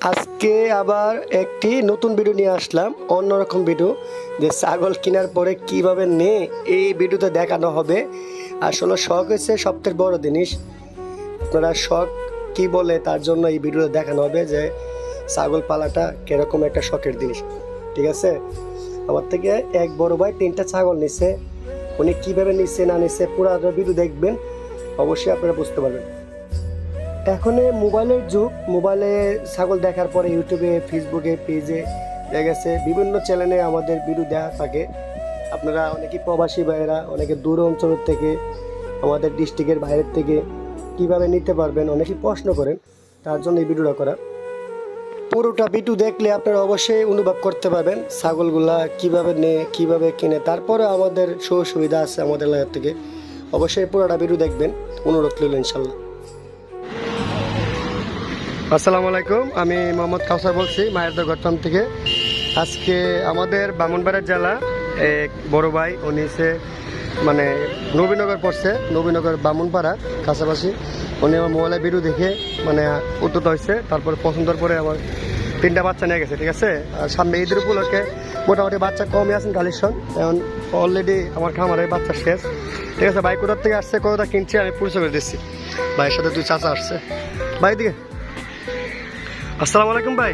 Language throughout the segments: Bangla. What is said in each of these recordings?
আজকে আবার একটি নতুন ভিডিও নিয়ে আসলাম, অন্যরকম ভিডিও। যে ছাগল কেনার পরে কিভাবে এই ভিডিওতে দেখানো হবে। আসলে শখ হয়েছে সবথেকে বড় জিনিস। আপনারা শখ কি বলে তার জন্য এই ভিডিওতে দেখানো হবে যে ছাগল পালাটা কিরকম একটা শখের জিনিস। ঠিক আছে, আমার থেকে এক বড় ভাই 3টা ছাগল নিছে। উনি কীভাবে নিচ্ছে না নিচ্ছে পুরো ভিডিও দেখবেন, অবশ্যই আপনারা বুঝতে পারবেন। এখন মোবাইলের যুগ, মোবাইলে ছাগল দেখার পরে ইউটিউবে, ফেসবুকে, পেজে দেখা গেছে বিভিন্ন চ্যানেলে আমাদের ভিডিও দেওয়া থাকে। আপনারা অনেকেই প্রবাসী ভাইয়েরা, অনেকে দূর অঞ্চল থেকে, আমাদের ডিস্ট্রিক্টের বাইরের থেকে কিভাবে নিতে পারবেন অনেকেই প্রশ্ন করেন, তার জন্য এই ভিডিওটা করা। পুরোটা ভিডিও দেখলে আপনারা অবশ্যই অনুভব করতে পারবেন ছাগলগুলা কিভাবে কিভাবে কিনে। তারপরে আমাদের সুযোগ সুবিধা আছে আমাদের এলাকা থেকে, অবশ্যই পুরোটা ভিডিও দেখবেন, অনুরোধ রইল ইনশাল্লাহ। আসসালামু আলাইকুম, আমি মোহাম্মদ কাউসার বলছি মায়েরদা গট্টাম থেকে। আজকে আমাদের ব্রাহ্মণবাড়িয়া জেলা এক বড় ভাই, উনি মানে নবীনগর পড়ছে, নবীনগর ব্রাহ্মণপাড়া কাছাকাছি। উনি আমার মোবাইলে ভিডিও দেখে মানে উদ্যত হয়েছে, তারপরে পছন্দের পরে আমার 3টা বাচ্চা নিয়ে গেছে। ঠিক আছে, আর সামনে ঈদের উপলক্ষে মোটামুটি বাচ্চা কমই আছেন কালেকশন। এখন অলরেডি আমার খামারের বাচ্চা শেষ। ঠিক আছে, ভাই কোথার থেকে আসছে, কতটা কিনছে আমি পরিচয় করে দিচ্ছি। ভাইয়ের সাথে 2 চাচা আসছে। ভাই দিকে আসসালামু আলাইকুম। ভাই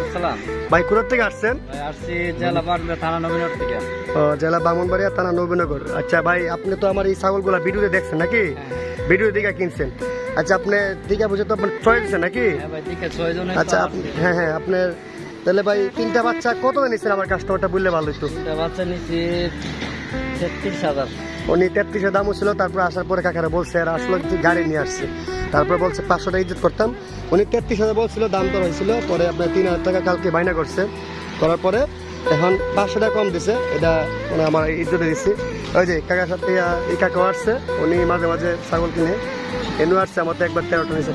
আসসালাম। ভাই কোথা থেকে আসছেন? আসছি জেলা বাগড়া থানা নবীনগর থেকে। জেলা ব্রাহ্মণবাড়িয়া থানা নবীনগর। আচ্ছা ভাই, আপনি তো আমার এই ছাগলগুলা ভিডিওতে দেখছেন নাকি? ভিডিও দিকে কিনছেন? আচ্ছা, আপনি দিকে বুঝে তো আপনার চয়েস দিচ্ছেন নাকি? আচ্ছা হ্যাঁ হ্যাঁ, আপনার তাহলে ভাই 3টা বাচ্চা কত নিচ্ছেন? আমার কাস্টমারটা বললে ভালো হতো। বাচ্চা নিচ্ছি 33,000। উনি 33,000 দামও ছিল। তারপর আসার পরে কাকারা বলছে আর আসলো গাড়ি নিয়ে আসছে, তারপরে বলছে 500 টাকা ইজ্জত করতাম। উনি 33,000 বলছিল, দাম দর হয়েছিল। পরে আপনার 3,000 টাকা কালকে বাইনা করছে, করার পরে এখন 500 টাকা কম দিছে। এটা মানে আমার ইজ্জতে দিচ্ছি। ওই যে কাকার সাথে এই কাকাও আসছে, উনি মাঝে মাঝে ছাগল কিনে এনু আসছে, আমার তো একবার 13টা নিয়েছে।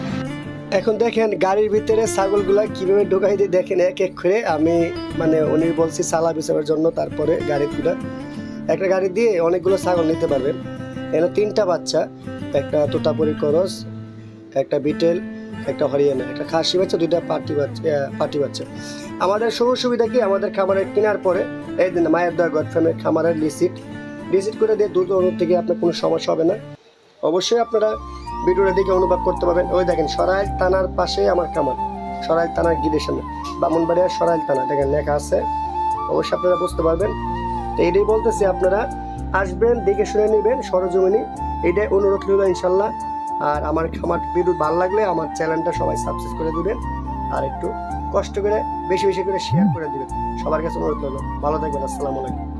এখন দেখেন গাড়ির ভিতরে ছাগলগুলা কিভাবে ঢোকাই দিয়ে দেখেন এক এক করে। আমি মানে উনি বলছি সালা হিসাবের জন্য, তারপরে গাড়িগুলা একটা গাড়ি দিয়ে অনেকগুলো ছাগল নিতে পারবেন। এখানে 3টা বাচ্চা, একটা তোতাপুরি করস, একটা বিটেল, একটা হরিয়ানা, একটা খাসি বাচ্চা, 2টা পাটি বাচ্চা। আমাদের সুযোগ সুবিধা কি, আমাদের খামারের কেনার পরে এই দিন মায়ের দয়া গড ফ্যামের খামারের রিসিট করে দিয়ে দুধ অনুরোধ থেকে আপনার কোনো সমস্যা হবে না। অবশ্যই আপনারা ভিডিওটা দেখে অনুভব করতে পারবেন। ওই দেখেন সরাইল থানার পাশে আমার খামার, সরাইল থানার গিলের সামনে, ব্রাহ্মণবাড়িয়া সরাইল থানা দেখেন লেখা আছে, অবশ্যই আপনারা বুঝতে পারবেন। তো এটাই বলতেছি, আপনারা আসবেন, দেখে শুনে নেবেন সরজমিনি, এটাই অনুরোধ রইল ইনশাল্লাহ। আর আমার খামার ভিডিও ভালো লাগলে আমার চ্যানেলটা সবাই সাবস্ক্রাইব করে দিবেন, আর একটু কষ্ট করে বেশি বেশি করে শেয়ার করে দিবেন। সবার কাছে অনুরোধ রইল। ভালো থাকবেন। আসসালামু আলাইকুম।